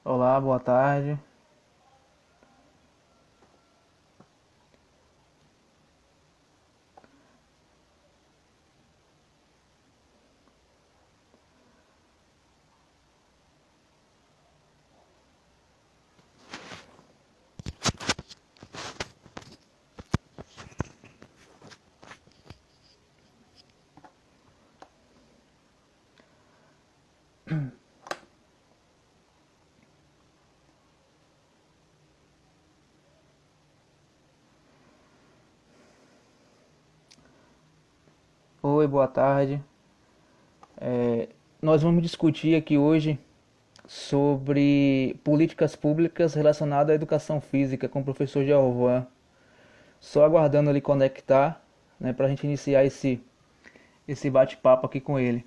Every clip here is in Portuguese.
Olá, boa tarde. Oi, boa tarde. Nós vamos discutir aqui hoje sobre políticas públicas relacionadas à educação física com o professor Geovan. Só aguardando ele conectar, né, para a gente iniciar esse bate-papo aqui com ele.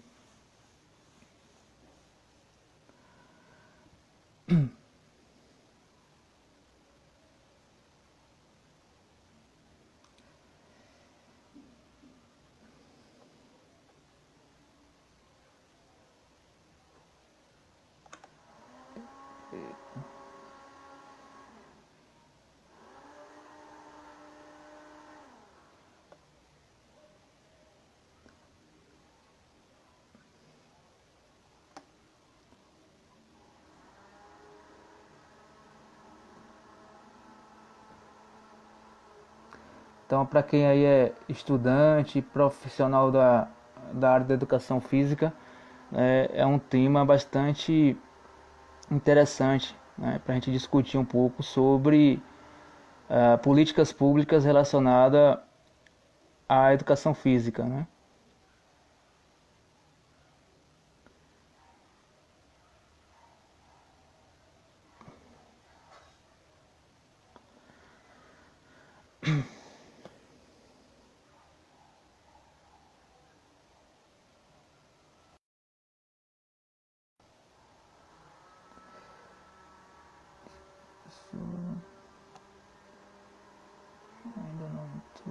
Então, para quem aí é estudante, profissional da área da educação física, é um tema bastante interessante, né, para a gente discutir um pouco sobre políticas públicas relacionadas à educação física, né? Ainda não tô.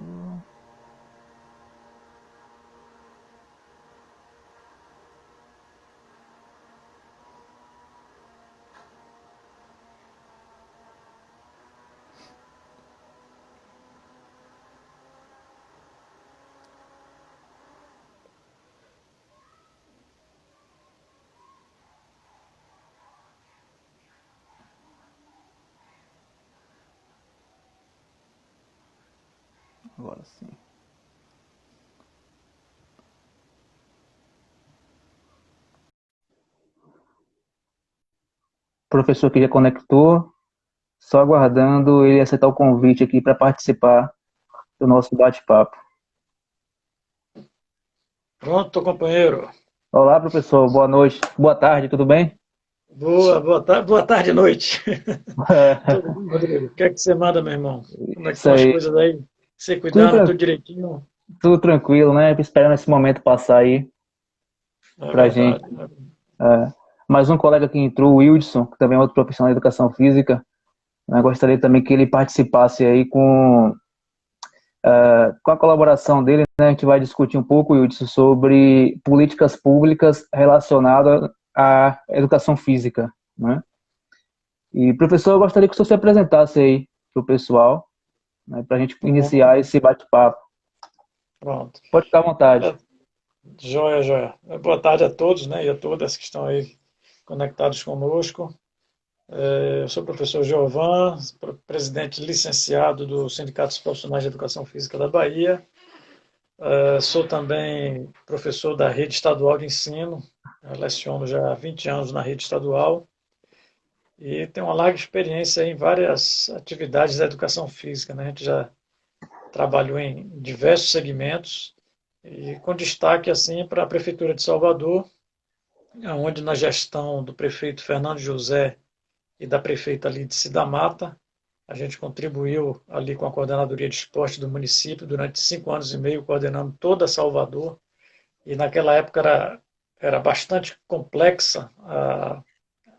Agora sim. O professor que já conectou, só aguardando ele aceitar o convite aqui para participar do nosso bate-papo. Pronto, companheiro. Olá, professor, boa noite, boa tarde, tudo bem? Boa tarde e noite. Tudo bem, Rodrigo? O que é que você manda, meu irmão? Como é que Isso estão as aí, coisas aí? Você tudo, cuidando, tudo direitinho? tudo tranquilo, né? Esperando esse momento passar aí É pra gente. verdade, né? Mais um colega que entrou, o Wildson, que também é outro profissional de educação física, né? Gostaria também que ele participasse aí com a colaboração dele, né, a gente vai discutir um pouco, Wilson, sobre políticas públicas relacionadas à educação física, né? E, professor, eu gostaria que o senhor se apresentasse aí para o pessoal, né, para a gente Pronto, iniciar esse bate-papo. pronto. Pode ficar à vontade. É, joia, joia. Boa tarde a todos, né, e a todas que estão aí conectados conosco. Eu sou o professor Giovan, presidente licenciado do Sindicato dos Profissionais de Educação Física da Bahia. Sou também professor da rede estadual de ensino. Eu leciono já há 20 anos na rede estadual e tenho uma larga experiência em várias atividades da educação física, né? A gente já trabalhou em diversos segmentos e com destaque assim para a Prefeitura de Salvador, onde na gestão do prefeito Fernando José e da prefeita Lídice da Mata, a gente contribuiu ali com a coordenadoria de esporte do município durante 5 anos e meio, coordenando toda Salvador. E naquela época era bastante complexa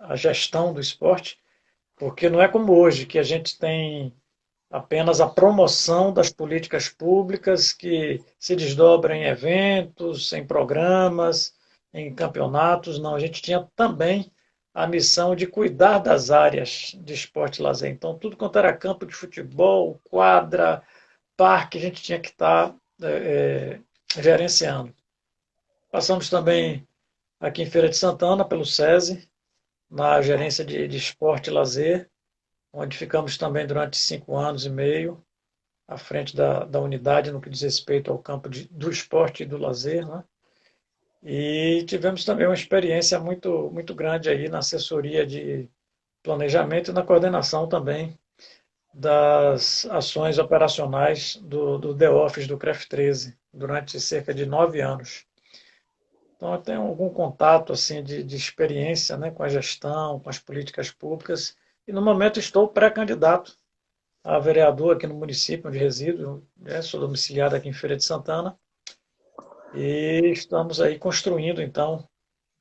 a gestão do esporte, porque não é como hoje, que a gente tem apenas a promoção das políticas públicas que se desdobram em eventos, em programas, em campeonatos. Não, a gente tinha também a missão de cuidar das áreas de esporte e lazer. Então, tudo quanto era campo de futebol, quadra, parque, a gente tinha que estar gerenciando. Passamos também aqui em Feira de Santana, pelo SESI, na gerência de esporte e lazer, onde ficamos também durante 5 anos e meio, à frente da unidade no que diz respeito ao campo do esporte e do lazer, né? E tivemos também uma experiência muito, muito grande aí na assessoria de planejamento e na coordenação também das ações operacionais do The Office do CREF 13, durante cerca de 9 anos. Então, eu tenho algum contato assim de experiência, né, com a gestão, com as políticas públicas, e no momento estou pré-candidato a vereador aqui no município onde resido, né, sou domiciliado aqui em Feira de Santana, e estamos aí construindo, então,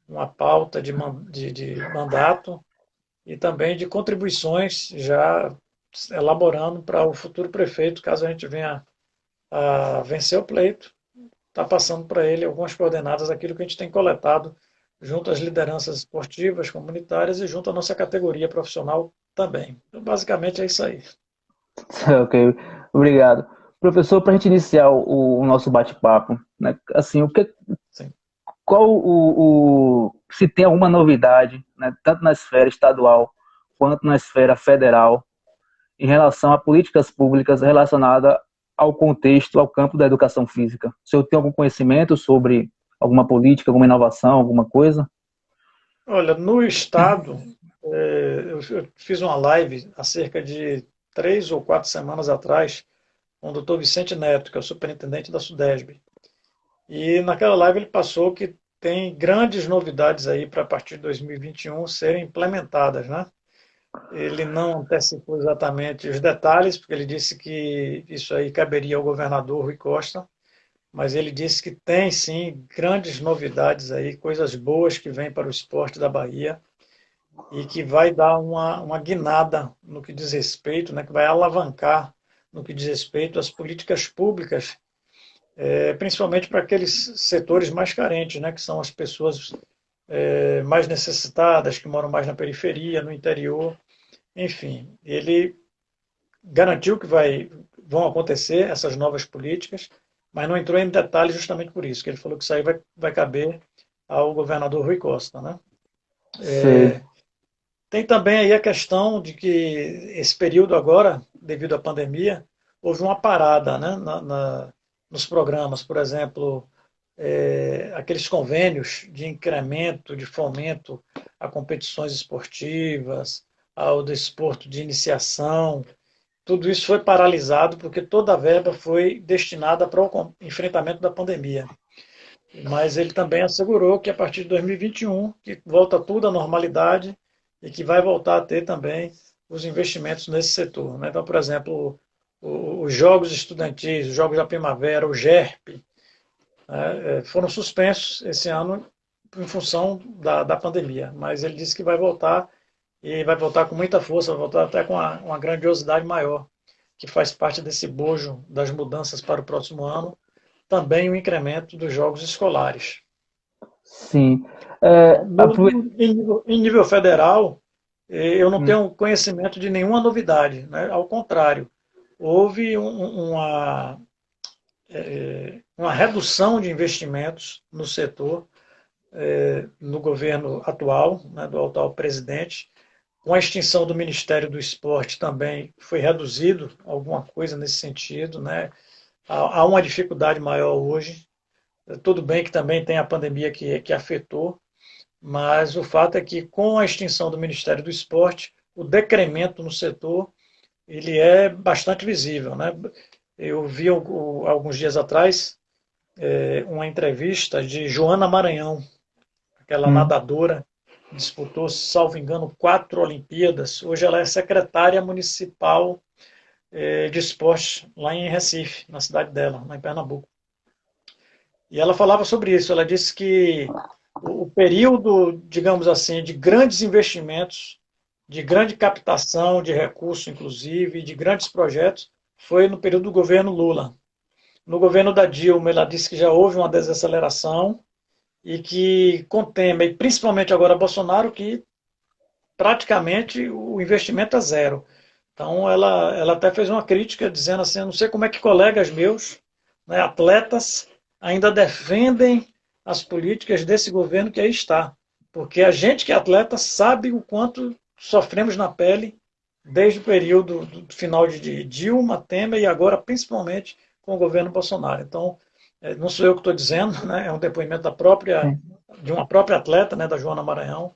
uma pauta de mandato e também de contribuições já elaborando para o futuro prefeito, caso a gente venha a vencer o pleito, está passando para ele algumas coordenadas daquilo que a gente tem coletado junto às lideranças esportivas, comunitárias e junto à nossa categoria profissional também. Então, basicamente é isso aí. Ok, obrigado. Professor, para a gente iniciar o nosso bate-papo, né, assim, Sim. se tem alguma novidade, né, tanto na esfera estadual quanto na esfera federal, em relação a políticas públicas relacionadas ao contexto, ao campo da educação física? O senhor tem algum conhecimento sobre alguma política, alguma inovação, alguma coisa? Olha, no estado, eu fiz uma live há cerca de 3 ou 4 semanas atrás com o doutor Vicente Neto, que é o superintendente da Sudesb. E naquela live ele passou que tem grandes novidades aí para a partir de 2021 serem implementadas, né? Ele não antecipou exatamente os detalhes, porque ele disse que isso aí caberia ao governador Rui Costa, mas ele disse que tem sim grandes novidades aí, coisas boas que vêm para o esporte da Bahia e que vai dar uma guinada no que diz respeito, né, que vai alavancar no que diz respeito às políticas públicas, principalmente para aqueles setores mais carentes, né, que são as pessoas mais necessitadas, que moram mais na periferia, no interior. Enfim, ele garantiu que vão acontecer essas novas políticas, mas não entrou em detalhes justamente por isso, que ele falou que isso aí vai caber ao governador Rui Costa, né? Sei. Tem também aí a questão de que esse período agora, devido à pandemia, houve uma parada, né, nos programas, por exemplo, aqueles convênios de incremento, de fomento a competições esportivas, ao desporto de iniciação, tudo isso foi paralisado porque toda a verba foi destinada para o enfrentamento da pandemia. Mas ele também assegurou que a partir de 2021, que volta tudo à normalidade e que vai voltar a ter também os investimentos nesse setor, né? Então, por exemplo, os jogos estudantis, os jogos da primavera, o GERP, né, foram suspensos esse ano em função da pandemia. Mas ele disse que vai voltar e vai voltar com muita força, vai voltar até com uma grandiosidade maior, que faz parte desse bojo das mudanças para o próximo ano, também o incremento dos jogos escolares. Sim. Em nível federal, eu não Hum, tenho conhecimento de nenhuma novidade, né? Ao contrário, houve uma redução de investimentos no setor no governo atual, né, do atual presidente. Com a extinção do Ministério do Esporte também foi reduzido alguma coisa nesse sentido, né? Há uma dificuldade maior hoje. Tudo bem que também tem a pandemia que afetou, mas o fato é que com a extinção do Ministério do Esporte, o decremento no setor ele é bastante visível, né? Eu vi alguns dias atrás uma entrevista de Joana Maranhão, aquela hum. nadadora, disputou, salvo engano, 4 Olimpíadas. Hoje ela é secretária municipal de esporte lá em Recife, na cidade dela, lá em Pernambuco. E ela falava sobre isso. Ela disse que o período, digamos assim, de grandes investimentos, de grande captação de recursos, inclusive, de grandes projetos, foi no período do governo Lula. No governo da Dilma, ela disse que já houve uma desaceleração e que com Temer, e principalmente agora Bolsonaro, que praticamente o investimento é zero. Então, ela até fez uma crítica dizendo assim: eu não sei como é que colegas meus, né, atletas, ainda defendem as políticas desse governo que aí está. Porque a gente que é atleta sabe o quanto sofremos na pele desde o período do final de Dilma, Temer e agora principalmente com o governo Bolsonaro. Então, não sou eu que estou dizendo, né, é um depoimento sim. de uma própria atleta, né, da Joana Maranhão,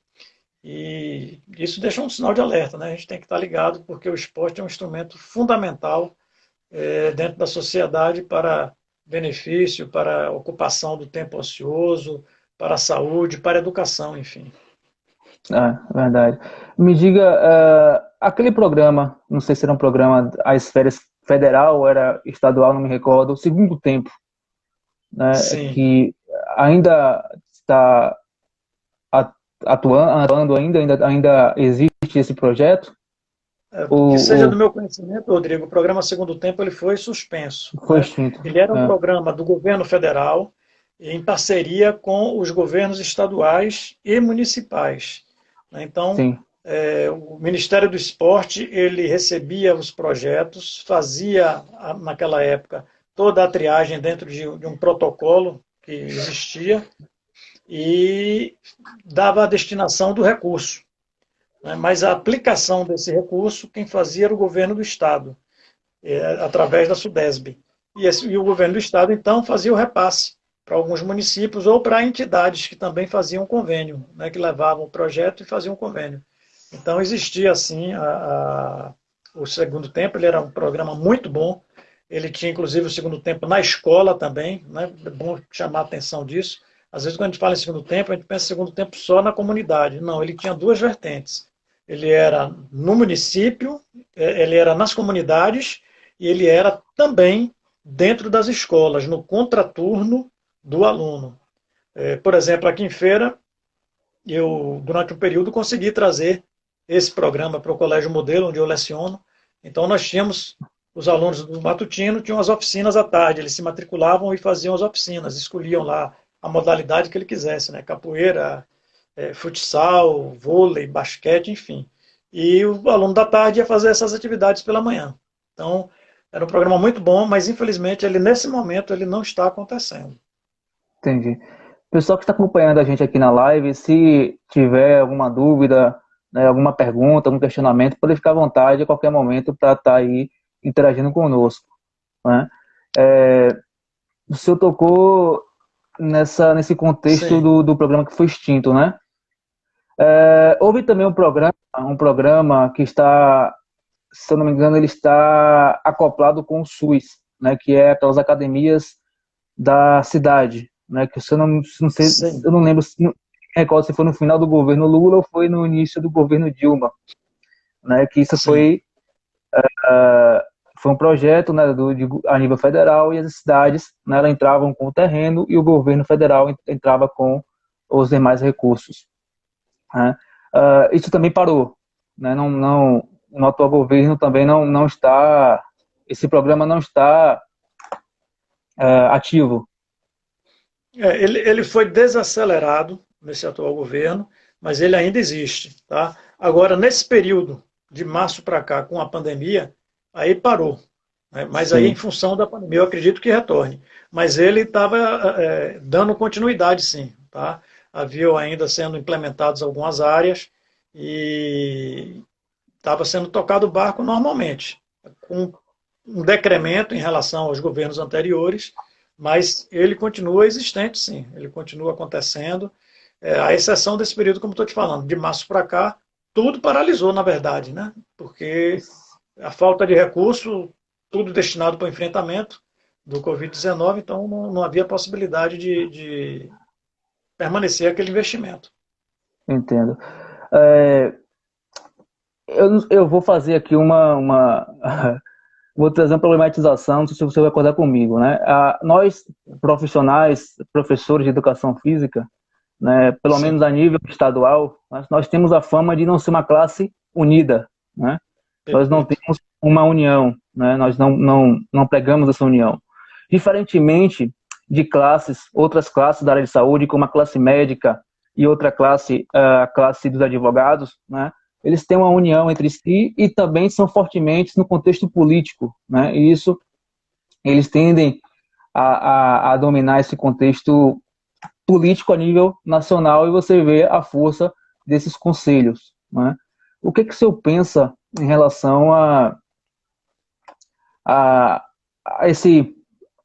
e isso deixa um sinal de alerta, né? A gente tem que estar ligado porque o esporte é um instrumento fundamental dentro da sociedade para benefício, para ocupação do tempo ocioso, para a saúde, para a educação, enfim. Verdade. Me diga, aquele programa, não sei se era um programa, as férias federal ou era estadual, não me recordo, o segundo tempo, né, Sim. que ainda está atuando ainda existe esse projeto? Que seja do Ou meu conhecimento, Rodrigo, o programa Segundo Tempo ele foi suspenso, foi né? extinto? Ele era um É, programa do governo federal em parceria com os governos estaduais e municipais, né? Então, sim, o Ministério do Esporte ele recebia os projetos, fazia naquela época toda a triagem dentro de um protocolo que existia e dava a destinação do recurso, né? Mas a aplicação desse recurso, quem fazia era o governo do Estado, através da SUDESB. E o governo do Estado, então, fazia o repasse para alguns municípios ou para entidades que também faziam convênio, né, que levavam o projeto e faziam convênio. Então, existia, assim, o Segundo Tempo, ele era um programa muito bom, ele tinha, inclusive, o Segundo Tempo na escola também, né, é bom chamar a atenção disso. Às vezes, quando a gente fala em Segundo Tempo, a gente pensa em Segundo Tempo só na comunidade. Não, ele tinha duas vertentes. Ele era no município, ele era nas comunidades e ele era também dentro das escolas, no contraturno do aluno. Por exemplo, aqui em Feira, eu, durante um período, consegui trazer esse programa para o Colégio Modelo, onde eu leciono. Então, nós tínhamos os alunos do matutino, tinham as oficinas à tarde, eles se matriculavam e faziam as oficinas, escolhiam lá a modalidade que ele quisesse, né? Capoeira, futsal, vôlei, basquete, enfim. E o aluno da tarde ia fazer essas atividades pela manhã. Então, era um programa muito bom, mas infelizmente ele nesse momento ele não está acontecendo. entendi. Pessoal que está acompanhando a gente aqui na live, se tiver alguma dúvida, né, alguma pergunta, algum questionamento, pode ficar à vontade a qualquer momento para estar aí interagindo conosco, né? É, o senhor tocou nesse contexto Sim, do programa que foi extinto, né? Houve também um programa que está, se eu não me engano, ele está acoplado com o SUS, né? Que é aquelas academias da cidade, né? Que se eu não sei, sim, eu não lembro, não recordo se foi no final do governo Lula ou foi no início do governo Dilma, né? Que isso sim. foi um projeto, né, a nível federal e as cidades, né, elas entravam com o terreno e o governo federal entrava com os demais recursos, né? Isso também parou, né? No atual governo também não está, esse programa não está ativo. Ele foi desacelerado nesse atual governo, mas ele ainda existe. Tá? Agora, nesse período de março para cá, com a pandemia, aí parou. Né? Mas aí, em Sim, função da pandemia, eu acredito que retorne. Mas ele estava dando continuidade, sim. Tá? Havia ainda sendo implementadas algumas áreas e estava sendo tocado o barco normalmente, com um decremento em relação aos governos anteriores, mas ele continua existente, sim, ele continua acontecendo, à exceção desse período, como estou te falando, de março para cá, tudo paralisou, na verdade, né? Porque a falta de recurso, tudo destinado para o enfrentamento do Covid-19, então não havia possibilidade de permanecer aquele investimento. entendo. É, eu vou fazer aqui vou trazer uma problematização, não sei se você vai acordar comigo, né? Nós, profissionais, professores de educação física, né, pelo menos Sim, a nível estadual, nós temos a fama de não ser uma classe unida, né? Nós não perfeito. temos uma união, né? Nós não pregamos essa união. Diferentemente de outras classes da área de saúde, como a classe médica e outra classe, a classe dos advogados, né? eles têm uma união entre si e também são fortemente no contexto político, né? E isso, eles tendem a dominar esse contexto político a nível nacional e você vê a força desses conselhos, né? O que o senhor pensa em relação a, a esse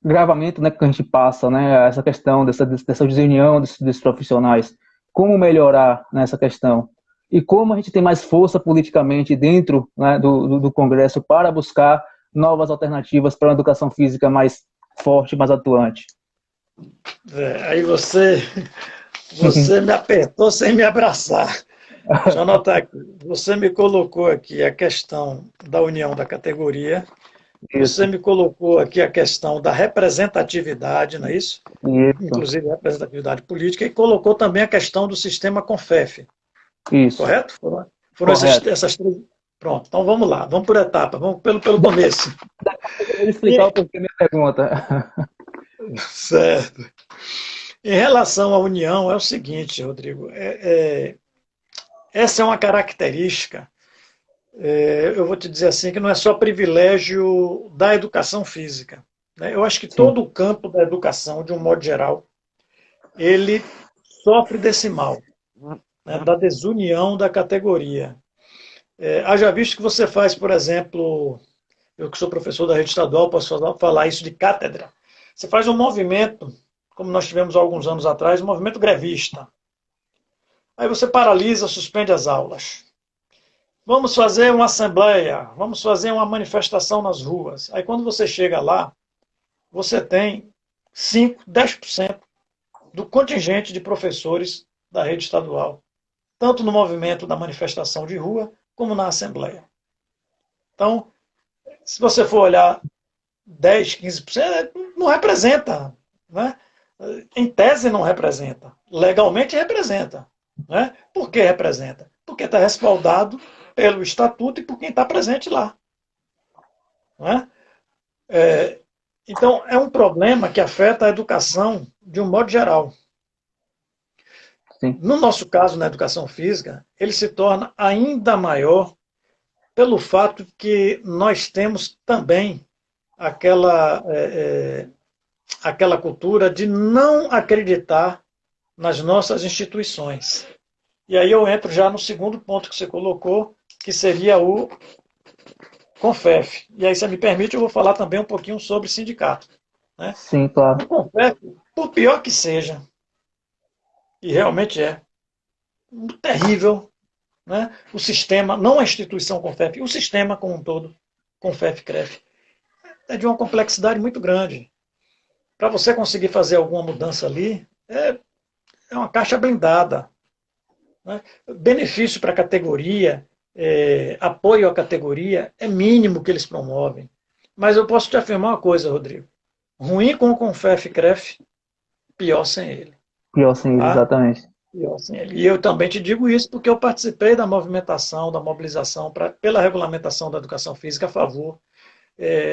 gravamento, né, que a gente passa, né, essa questão dessa desunião desses profissionais, como melhorar nessa questão e como a gente tem mais força politicamente dentro, né, do Congresso para buscar novas alternativas para uma educação física mais forte, mais atuante. Aí você me apertou sem me abraçar. Deixa eu anotar aqui. Você me colocou aqui a questão da união da categoria. Você Isso, me colocou aqui a questão da representatividade, não é isso? isso, Inclusive representatividade política, e colocou também a questão do sistema CONFEF, isso, correto? Foram correto. essas três. Pronto, então vamos lá, vamos por etapa, vamos pelo começo. Eu vou explicar o E, porquê da minha pergunta. certo. Em relação à união, é o seguinte, Rodrigo, essa é uma característica, eu vou te dizer assim, que não é só privilégio da educação física, né? Eu acho que Sim, todo o campo da educação, de um modo geral, ele sofre desse mal, né, da desunião da categoria. Haja visto que você faz, por exemplo, eu que sou professor da rede estadual, posso falar isso de cátedra. Você faz um movimento, como nós tivemos há alguns anos atrás, um movimento grevista. Aí você paralisa, suspende as aulas. Vamos fazer uma assembleia, vamos fazer uma manifestação nas ruas. Aí quando você chega lá, você tem 5, 10% do contingente de professores da rede estadual, tanto no movimento da manifestação de rua, como na assembleia. Então, se você for olhar 10, 15%, não representa. Né? Em tese não representa. Legalmente representa. Né? Por que representa? Porque está respaldado pelo estatuto e por quem está presente lá. Né? Então, é um problema que afeta a educação de um modo geral. sim, No nosso caso, na educação física, ele se torna ainda maior pelo fato que nós temos também aquela cultura de não acreditar nas nossas instituições. E aí eu entro já no segundo ponto que você colocou, que seria o CONFEF. E aí, se me permite, eu vou falar também um pouquinho sobre sindicato. Né? sim, O claro. CONFEF, por pior que seja, e realmente é, terrível, né? O sistema, não a instituição CONFEF, o sistema como um todo, CONFEF-CREF, é de uma complexidade muito grande. Para você conseguir fazer alguma mudança ali, é uma caixa blindada. Né? Benefício para a categoria, apoio à categoria, é mínimo que eles promovem. Mas eu posso te afirmar uma coisa, Rodrigo. Ruim com o Confef-Cref, pior sem ele. Pior sim, Tá? exatamente. Pior sem ele. E eu também te digo isso porque eu participei da movimentação, da mobilização pela regulamentação da educação física a favor.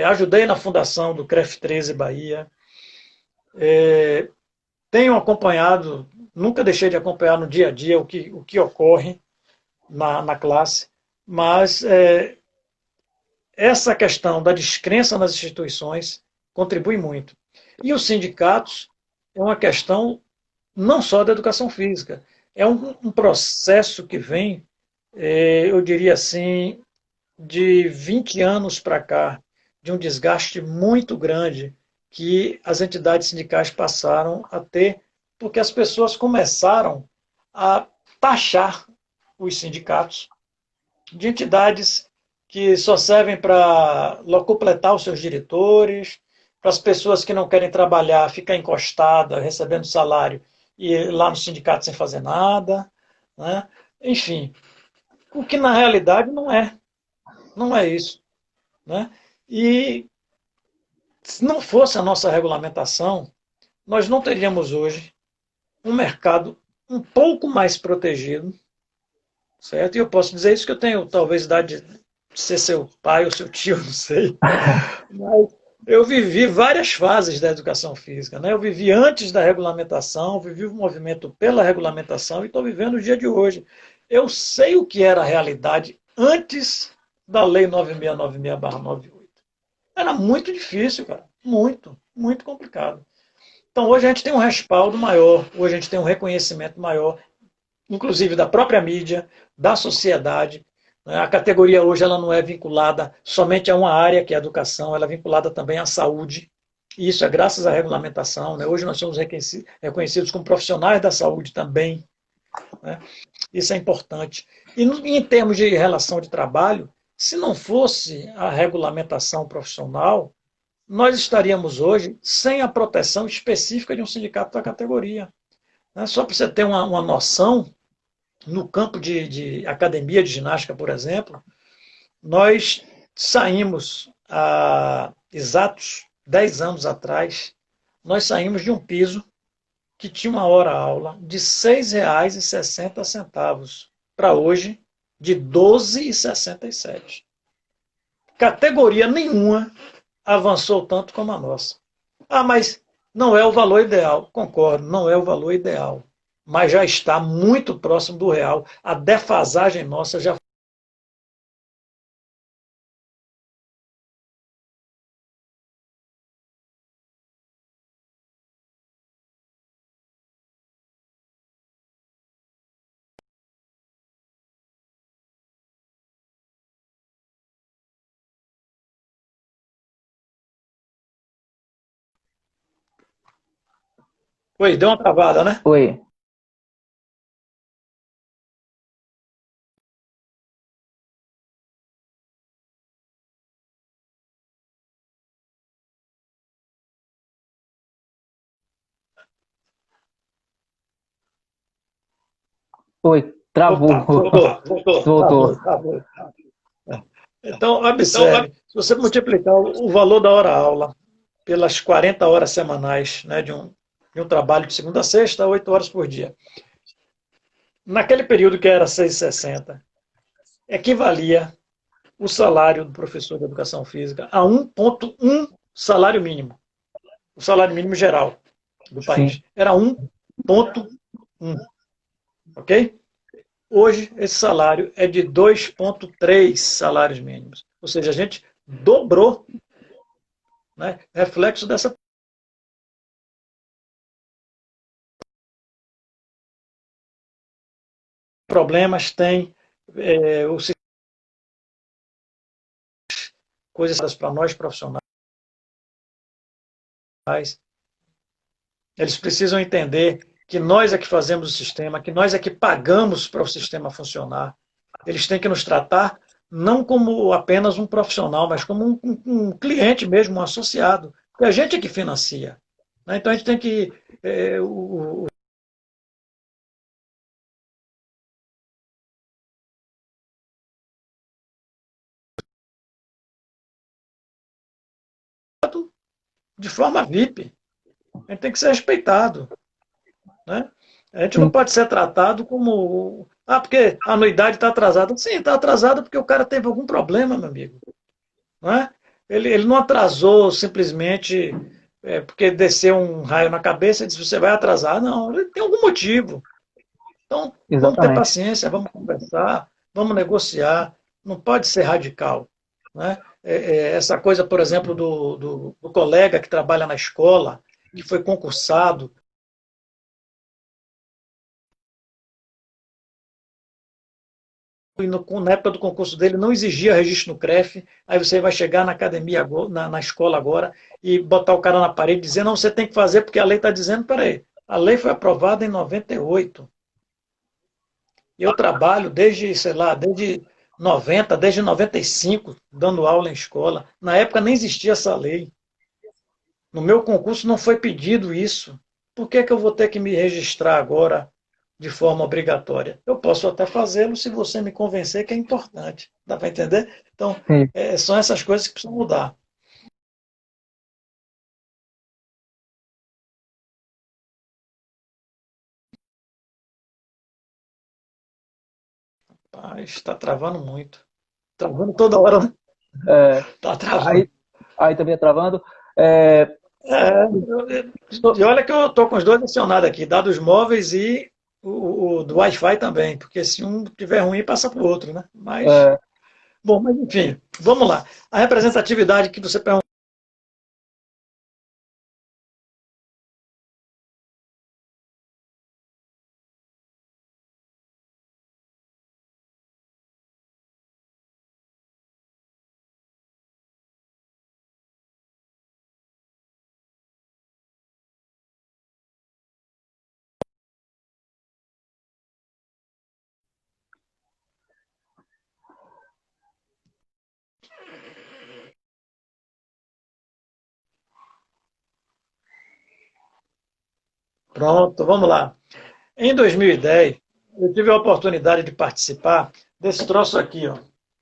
Ajudei na fundação do CREF 13 Bahia. Tenho acompanhado, nunca deixei de acompanhar no dia a dia o que ocorre na classe, mas essa questão da descrença nas instituições contribui muito. E os sindicatos é uma questão não só da educação física, é um processo que vem, eu diria assim, de 20 anos para cá, de um desgaste muito grande que as entidades sindicais passaram a ter, porque as pessoas começaram a taxar os sindicatos de entidades que só servem para completar os seus diretores, para as pessoas que não querem trabalhar ficar encostada, recebendo salário e ir lá no sindicato sem fazer nada. Né? Enfim, o que na realidade não é isso. Né? E se não fosse a nossa regulamentação, nós não teríamos hoje um mercado um pouco mais protegido, certo? E eu posso dizer isso que eu tenho talvez idade de ser seu pai ou seu tio, não sei. Mas eu vivi várias fases da educação física. Né? Eu vivi antes da regulamentação, vivi o movimento pela regulamentação e estou vivendo o dia de hoje. Eu sei o que era a realidade antes da Lei 9696/98. Era muito difícil, cara. Muito, muito complicado. Então, hoje a gente tem um respaldo maior, hoje a gente tem um reconhecimento maior, inclusive da própria mídia, da sociedade. A categoria hoje ela não é vinculada somente a uma área, que é a educação, ela é vinculada também à saúde. E isso é graças à regulamentação. Né? Hoje nós somos reconhecidos como profissionais da saúde também. Né? Isso é importante. E em termos de relação de trabalho, se não fosse a regulamentação profissional, nós estaríamos hoje sem a proteção específica de um sindicato da categoria. Só para você ter uma noção, no campo de academia de ginástica, por exemplo, nós saímos há exatos 10 anos atrás, nós saímos de um piso que tinha uma hora-aula de R$ 6,60 para hoje de R$ 12,67. Categoria nenhuma avançou tanto como a nossa. Ah, mas não é o valor ideal. Concordo, não é o valor ideal. Mas já está muito próximo do real. A defasagem nossa já. Oi, deu uma travada, né? Oi. Oi. Opa, Travou. voltou. Voltou. Travou. Então, observe, se você multiplicar o valor da hora-aula pelas 40 horas semanais, né, de um trabalho de segunda a sexta, 8 horas por dia, naquele período que era 6,60, equivalia o salário do professor de educação física a 1,1 salário mínimo. O salário mínimo geral do Sim. país era 1,1. Ok? Hoje, esse salário é de 2,3 salários mínimos. Ou seja, a gente dobrou, né? Reflexo dessa problemas tem coisas para nós profissionais. Eles precisam entender que nós é que fazemos o sistema, que nós é que pagamos para o sistema funcionar. Eles têm que nos tratar não como apenas um profissional, mas como um cliente mesmo, um associado. Porque a gente é que financia. Né? Então a gente tem que. O de forma VIP. A gente tem que ser respeitado. Né? A gente não Sim. pode ser tratado como. Ah, porque a anuidade está atrasada. Sim, está atrasada porque o cara teve algum problema, meu amigo. Não é? Ele não atrasou simplesmente porque desceu um raio na cabeça e disse você vai atrasar. Não, ele tem algum motivo. Então, vamos ter Exatamente. paciência, vamos conversar, vamos negociar. Não pode ser radical. Né? Essa coisa, por exemplo, do colega que trabalha na escola, que foi concursado, e na época do concurso dele não exigia registro no CREF, aí você vai chegar na academia, na escola agora, e botar o cara na parede e dizer, não, você tem que fazer porque a lei está dizendo, peraí, a lei foi aprovada em 98. E eu trabalho desde, sei lá, desde 90, desde 95, dando aula em escola. Na época nem existia essa lei. No meu concurso não foi pedido isso. Por que eu vou ter que me registrar agora de forma obrigatória? Eu posso até fazê-lo se você me convencer que é importante. Dá para entender? Então, Sim. são essas coisas que precisam mudar. Mas está travando muito. Travando toda hora, né? É, Está travando. aí, aí também travando. É, É, e so- olha que eu estou com os dois acionados aqui, dados móveis e o do Wi-Fi também, porque se um tiver ruim, passa para o outro, né? Mas, É, bom, mas enfim, vamos lá. A representatividade que você perguntou. Pronto, vamos lá. Em 2010, eu tive a oportunidade de participar desse troço aqui, ó.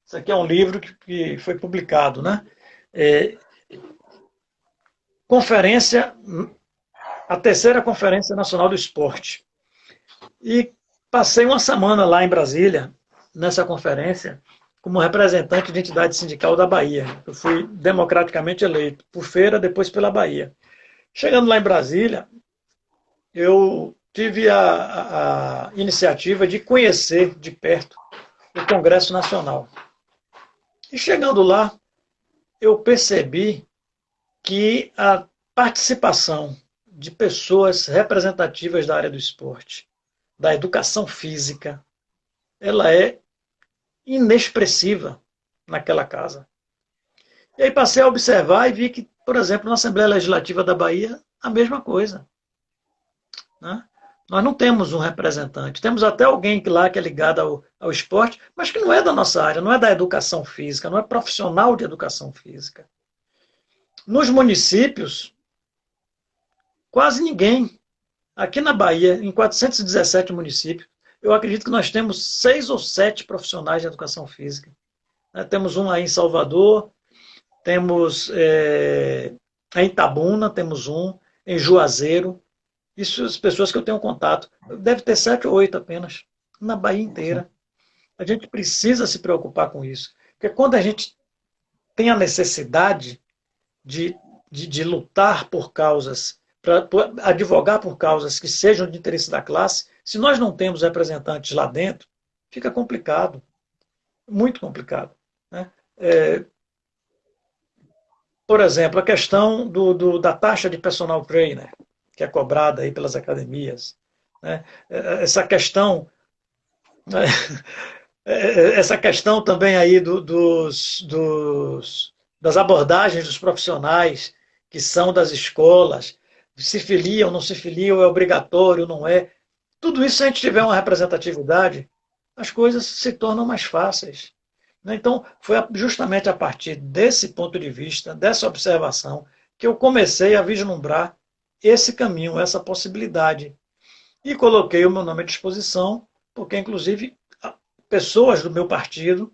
Isso aqui é um livro que foi publicado, né? É, conferência, a terceira Conferência Nacional do Esporte. E passei uma semana lá em Brasília, nessa conferência, como representante de entidade sindical da Bahia. Eu fui democraticamente eleito por Feira, depois pela Bahia. Chegando lá em Brasília, eu tive a iniciativa de conhecer de perto o Congresso Nacional. E chegando lá, eu percebi que a participação de pessoas representativas da área do esporte, da educação física, ela é inexpressiva naquela casa. E aí passei a observar e vi que, por exemplo, na Assembleia Legislativa da Bahia, a mesma coisa. Né? Nós não temos um representante. Temos até alguém lá que é ligado ao esporte, mas que não é da nossa área, não é da educação física, não é profissional de educação física. Nos municípios, quase ninguém. Aqui na Bahia, em 417 municípios, eu acredito que nós temos 6 ou 7 profissionais de educação física. Temos um aí em Salvador, temos em Itabuna, temos um, em Juazeiro. Isso as pessoas que eu tenho contato. Deve ter 7 ou 8 apenas, na Bahia sim. inteira. A gente precisa se preocupar com isso. Porque quando a gente tem a necessidade de, de lutar por causas, para advogar por causas que sejam de interesse da classe, se nós não temos representantes lá dentro, fica complicado, muito complicado. Né? Por exemplo, a questão da taxa de personal trainer, que é cobrada aí pelas academias. Né? Essa questão, né? Essa questão também aí das abordagens dos profissionais que são das escolas, se filiam, não se filiam, é obrigatório, não é. Tudo isso, se a gente tiver uma representatividade, as coisas se tornam mais fáceis. Né? Então, foi justamente a partir desse ponto de vista, dessa observação, que eu comecei a vislumbrar esse caminho, essa possibilidade. E coloquei o meu nome à disposição, porque, inclusive, pessoas do meu partido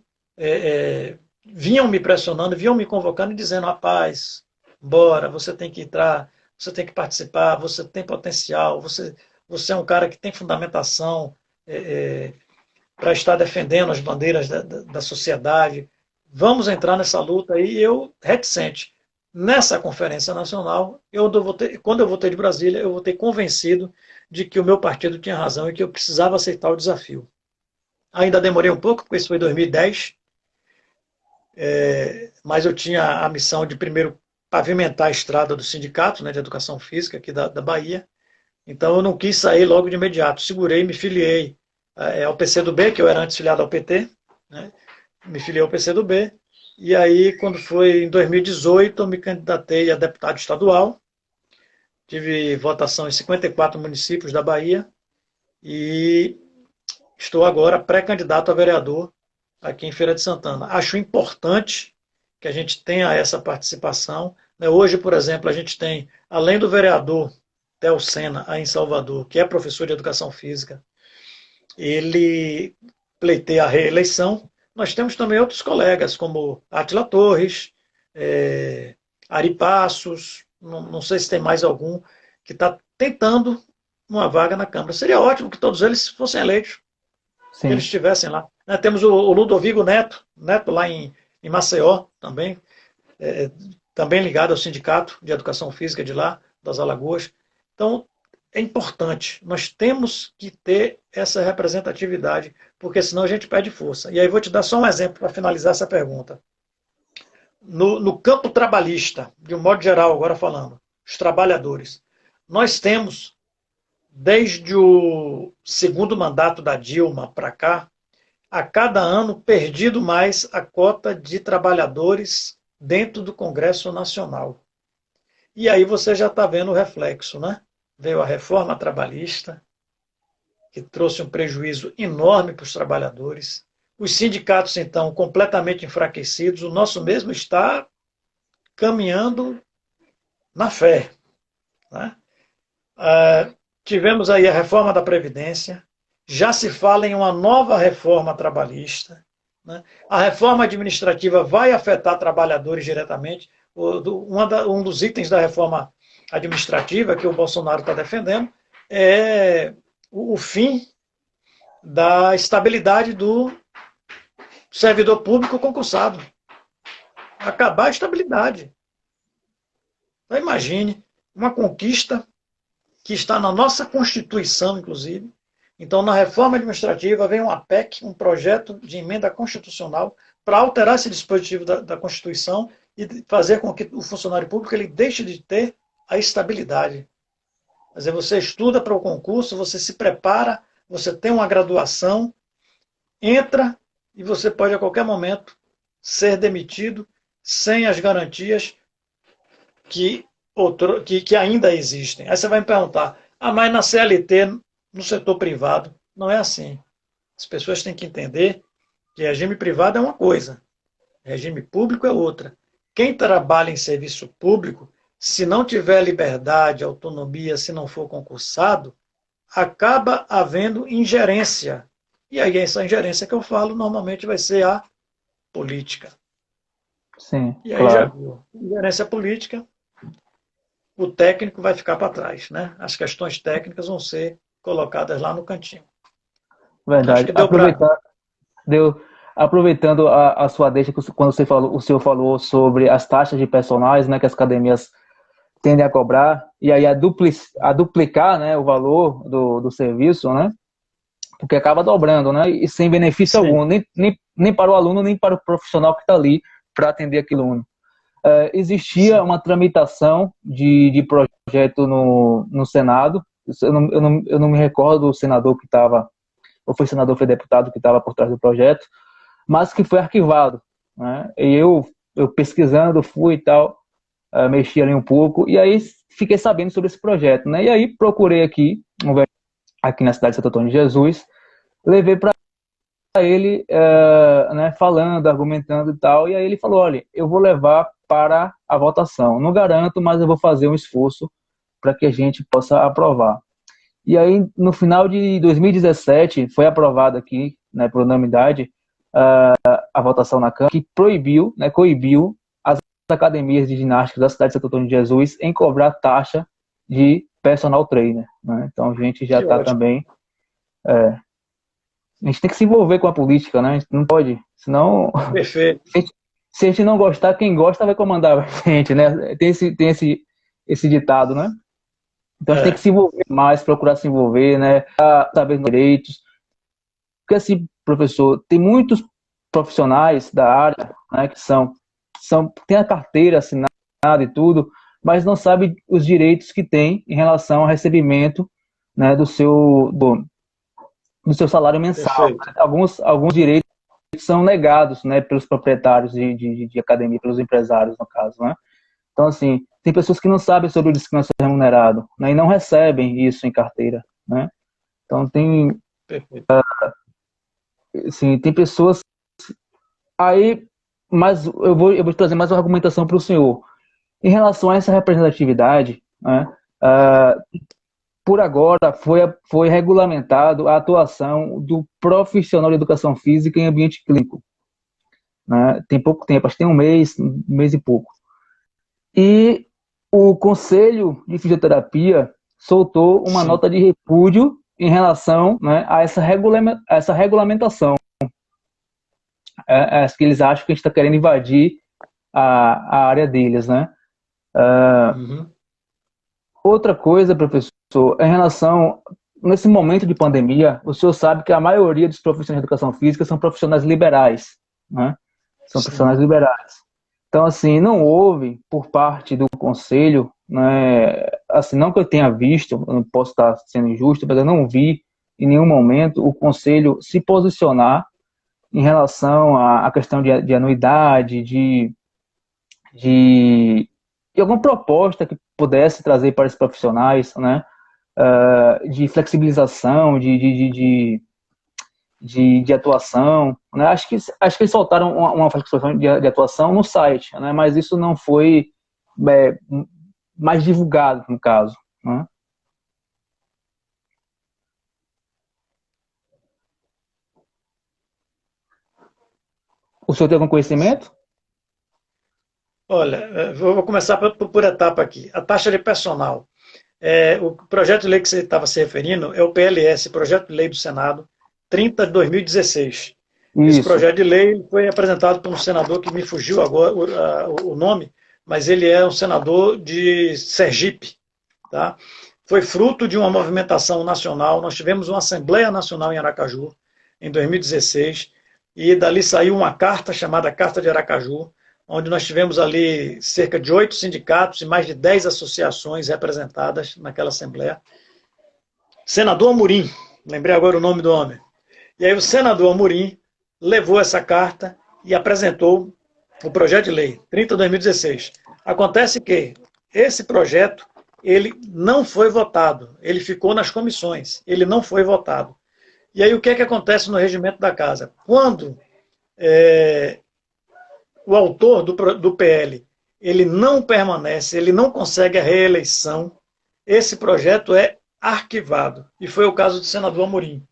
vinham me pressionando, vinham me convocando e dizendo: rapaz, bora, você tem que entrar, você tem que participar, você tem potencial, você é um cara que tem fundamentação para estar defendendo as bandeiras da sociedade. Vamos entrar nessa luta. E eu, reticente, nessa conferência nacional, quando eu voltei de Brasília, eu voltei convencido de que o meu partido tinha razão e que eu precisava aceitar o desafio. Ainda demorei um pouco, porque isso foi em 2010, mas eu tinha a missão de primeiro pavimentar a estrada do sindicato, né, de educação física aqui da Bahia. Então eu não quis sair logo de imediato. Segurei, me filiei ao PCdoB, que eu era antes filiado ao PT, né? Me filiei ao PCdoB. E aí, quando foi em 2018, eu me candidatei a deputado estadual. Tive votação em 54 municípios da Bahia. E estou agora pré-candidato a vereador aqui em Feira de Santana. Acho importante que a gente tenha essa participação. Hoje, por exemplo, a gente tem, além do vereador Theo Sena, aí em Salvador, que é professor de educação física, ele pleiteia a reeleição. Nós temos também outros colegas, como Átila Torres, Ari Passos, não sei se tem mais algum, que está tentando uma vaga na Câmara. Seria ótimo que todos eles fossem eleitos, que eles Sim. estivessem lá. Temos o Ludovico Neto lá em Maceió também, também ligado ao Sindicato de Educação Física de lá, das Alagoas. Então, é importante. Nós temos que ter essa representatividade, porque senão a gente perde força. E aí vou te dar só um exemplo para finalizar essa pergunta. No campo trabalhista, de um modo geral, agora falando, os trabalhadores, nós temos, desde o segundo mandato da Dilma para cá, a cada ano perdido mais a cota de trabalhadores dentro do Congresso Nacional. E aí você já está vendo o reflexo, né? Veio a reforma trabalhista, que trouxe um prejuízo enorme para os trabalhadores. Os sindicatos, então, completamente enfraquecidos. O nosso mesmo está caminhando na fé. Né? Tivemos aí a reforma da Previdência. Já se fala em uma nova reforma trabalhista. Né? A reforma administrativa vai afetar trabalhadores diretamente. Um dos itens da reforma administrativa que o Bolsonaro está defendendo é o fim da estabilidade do servidor público concursado. Acabar a estabilidade. Então, imagine uma conquista que está na nossa Constituição, inclusive. Então, na reforma administrativa, vem uma PEC, um projeto de emenda constitucional, para alterar esse dispositivo da Constituição e fazer com que o funcionário público ele deixe de ter a estabilidade. Quer dizer, você estuda para o concurso, você se prepara, você tem uma graduação, entra e você pode a qualquer momento ser demitido sem as garantias que ainda existem. Aí você vai me perguntar, mas na CLT, no setor privado, não é assim. As pessoas têm que entender que regime privado é uma coisa, regime público é outra. Quem trabalha em serviço público, se não tiver liberdade, autonomia, se não for concursado, acaba havendo ingerência. E aí essa ingerência que eu falo, normalmente vai ser a política. Sim, E aí já claro. viu. Ingerência política, o técnico vai ficar para trás. Né? As questões técnicas vão ser colocadas lá no cantinho. Acho Verdade. que deu para... Aproveitando a sua deixa, quando o senhor falou sobre as taxas de personagens, né, que as academias tendem a cobrar, e aí a duplicar, né, o valor do serviço, né, porque acaba dobrando, né, e sem benefício Sim. algum, nem para o aluno, nem para o profissional que está ali para atender aquele aluno. Existia Sim. uma tramitação de projeto no Senado, eu não me recordo do senador que estava, ou foi senador, foi deputado que estava por trás do projeto, mas que foi arquivado. Né? E eu pesquisando, fui e tal, mexi ali um pouco, e aí fiquei sabendo sobre esse projeto. Né? E aí procurei aqui na cidade de Santo Antônio de Jesus, levei para ele, né, falando, argumentando e tal, e aí ele falou, olha, eu vou levar para a votação. Não garanto, mas eu vou fazer um esforço para que a gente possa aprovar. E aí, no final de 2017, foi aprovado aqui, né, por unanimidade, a votação na Câmara, que proibiu, né, coibiu as academias de ginástica da cidade de Santo Antônio de Jesus em cobrar taxa de personal trainer. Né? Então, a gente já Que está ótimo. também... a gente tem que se envolver com a política, né? A gente não pode, senão... Perfeito. Se a gente não gostar, quem gosta vai comandar a gente, né? Tem esse ditado, né? Então a gente tem que É. se envolver mais, procurar se envolver, né? Saber dos direitos. Porque assim, professor, tem muitos profissionais da área, né, que tem a carteira assinada e tudo, mas não sabe os direitos que tem em relação ao recebimento, né, do seu salário mensal. Perfeito. Né? Alguns direitos são negados, né, pelos proprietários de academia, pelos empresários, no caso, né? Então, assim, tem pessoas que não sabem sobre o descanso remunerado, né, e não recebem isso em carteira, né? Então, Perfeito. assim, tem pessoas aí, mas eu vou trazer mais uma argumentação para o senhor. Em relação a essa representatividade, né, por agora foi regulamentado a atuação do profissional de educação física em ambiente clínico. Né? Tem pouco tempo, acho que tem um mês e pouco. E o Conselho de Fisioterapia soltou uma Sim. nota de repúdio em relação, né, a essa regulamentação. Que eles acham que a gente está querendo invadir a área deles. Né? Uhum. Outra coisa, professor, Em relação, nesse momento de pandemia, o senhor sabe que a maioria dos profissionais de educação física são profissionais liberais, né? São profissionais Sim. liberais. Então, assim, não houve por parte do conselho, né, assim, não que eu tenha visto, eu não posso estar sendo injusto, mas eu não vi em nenhum momento o conselho se posicionar em relação à questão de anuidade, de, de alguma proposta que pudesse trazer para os profissionais, né? De flexibilização, de atuação. Né? Acho que eles soltaram uma flexibilização de atuação no site, né? Mas isso não foi é, mais divulgado, no caso. Né? O senhor tem algum conhecimento? Olha, vou começar por etapa aqui. A taxa de personal. O projeto de lei que você estava se referindo é o PLS, Projeto de Lei do Senado 30 de 2016. Esse Isso. projeto de lei foi apresentado por um senador que me fugiu agora o nome, mas ele é um senador de Sergipe. Tá? Foi fruto de uma movimentação nacional. Nós tivemos uma Assembleia Nacional em Aracaju, em 2016, e dali saiu uma carta chamada Carta de Aracaju, onde nós tivemos ali cerca de 8 sindicatos e mais de 10 associações representadas naquela Assembleia. Senador Amorim, lembrei agora o nome do homem. E aí o senador Amorim levou essa carta e apresentou o projeto de lei 30/2016. Acontece que esse projeto ele não foi votado, ele ficou nas comissões, ele não foi votado. E aí o que é que acontece no regimento da casa? Quando o autor do PL ele não permanece, ele não consegue a reeleição, esse projeto é arquivado. E foi o caso do senador Amorim.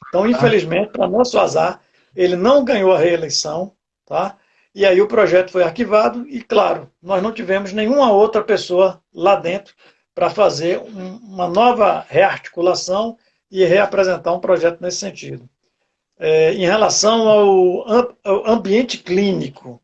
Então, infelizmente, para nosso azar, ele não ganhou a reeleição, tá? E aí o projeto foi arquivado e, claro, nós não tivemos nenhuma outra pessoa lá dentro para fazer uma nova rearticulação e reapresentar um projeto nesse sentido. Em relação ao ambiente clínico,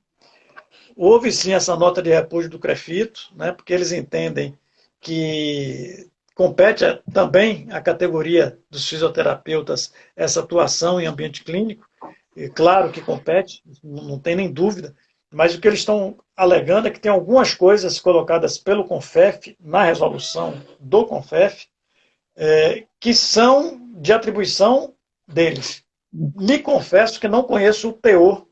houve sim essa nota de repúdio do CREFITO, né, porque eles entendem que compete também à categoria dos fisioterapeutas essa atuação em ambiente clínico, e claro que compete, não tem nem dúvida, mas o que eles estão alegando é que tem algumas coisas colocadas pelo CONFEF, na resolução do CONFEF, que são de atribuição deles. Me confesso que não conheço o teor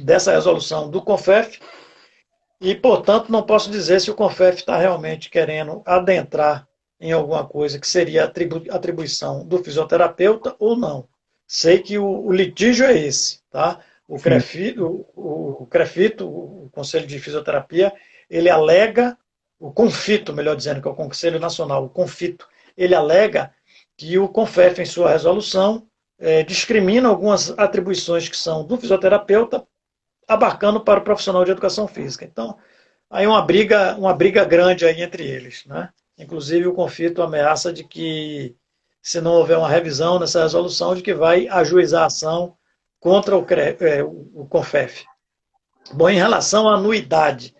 dessa resolução do CONFEF, e, portanto, não posso dizer se o CONFEF está realmente querendo adentrar em alguma coisa que seria atribuição do fisioterapeuta ou não. Sei que o litígio é esse. Tá? Sim. O CREFITO, o Conselho de Fisioterapia, ele alega, o CONFITO, melhor dizendo, que é o Conselho Nacional, o CONFITO, ele alega que o CONFEF, em sua resolução, discrimina algumas atribuições que são do fisioterapeuta abarcando para o profissional de educação física. Então, aí uma briga grande aí entre eles, né? Inclusive o conflito ameaça de que, se não houver uma revisão nessa resolução, de que vai ajuizar a ação contra o CONFEF. Bom, em relação à anuidade,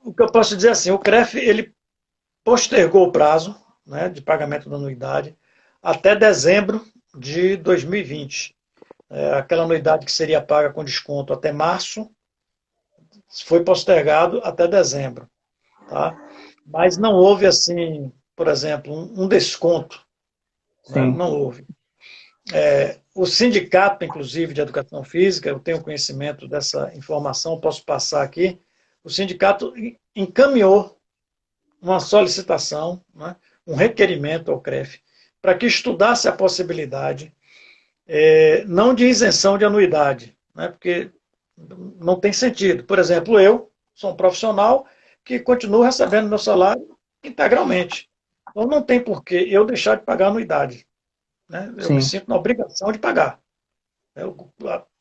o que eu posso dizer assim, o CREF ele postergou o prazo, né, de pagamento da anuidade até dezembro de 2020. Aquela anuidade que seria paga com desconto até março, foi postergado até dezembro. Tá? Mas não houve, assim, por exemplo, um desconto. Né? Sim. Não houve. O sindicato, inclusive, de educação física, eu tenho conhecimento dessa informação, posso passar aqui, o sindicato encaminhou uma solicitação, né, um requerimento ao CREF, para que estudasse a possibilidade, não de isenção de anuidade, né, porque não tem sentido. Por exemplo, eu sou um profissional que continuo recebendo meu salário integralmente. Então não tem por que eu deixar de pagar anuidade. Né? Eu me Sim. sinto na obrigação de pagar.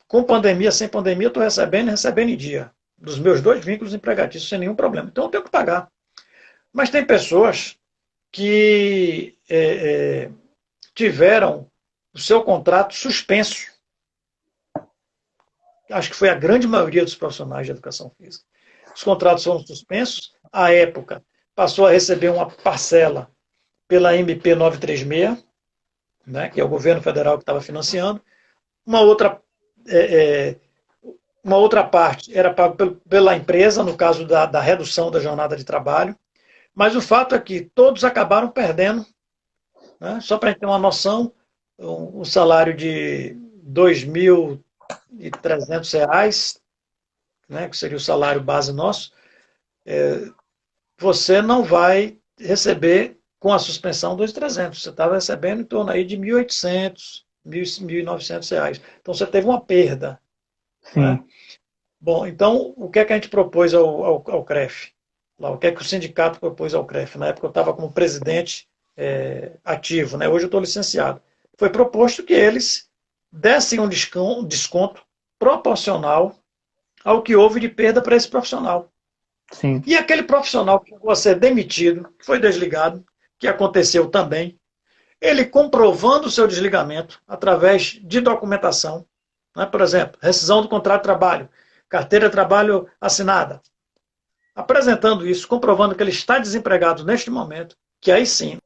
Com pandemia, sem pandemia, eu estou recebendo e recebendo em dia. Dos meus 2 vínculos empregatícios, sem nenhum problema. Então eu tenho que pagar. Mas tem pessoas que tiveram o seu contrato suspenso. Acho que foi a grande maioria dos profissionais de educação física. Os contratos foram suspensos à época passou a receber uma parcela pela MP 936, né, que é o governo federal que estava financiando. Uma outra, é, é, uma outra parte era paga pela empresa, no caso da redução da jornada de trabalho. Mas o fato é que todos acabaram perdendo, né? Só para a gente ter uma noção, um salário de R$ 2.300, né, que seria o salário base nosso, você não vai receber com a suspensão 2.300. Você estava recebendo em torno aí de 1.800, R$ 1.900. Então você teve uma perda, né? Sim, Bom, então o que é que a gente propôs ao CREF? Lá, o que é que o sindicato propôs ao CREF? Na época eu estava como presidente ativo, né? Hoje eu estou licenciado. Foi proposto que eles dessem um desconto proporcional ao que houve de perda para esse profissional. sim, E aquele profissional que chegou a ser demitido, que foi desligado, que aconteceu também, ele comprovando o seu desligamento através de documentação, né? Por exemplo, rescisão do contrato de trabalho, carteira de trabalho assinada, apresentando isso, comprovando que ele está desempregado neste momento, que aí sim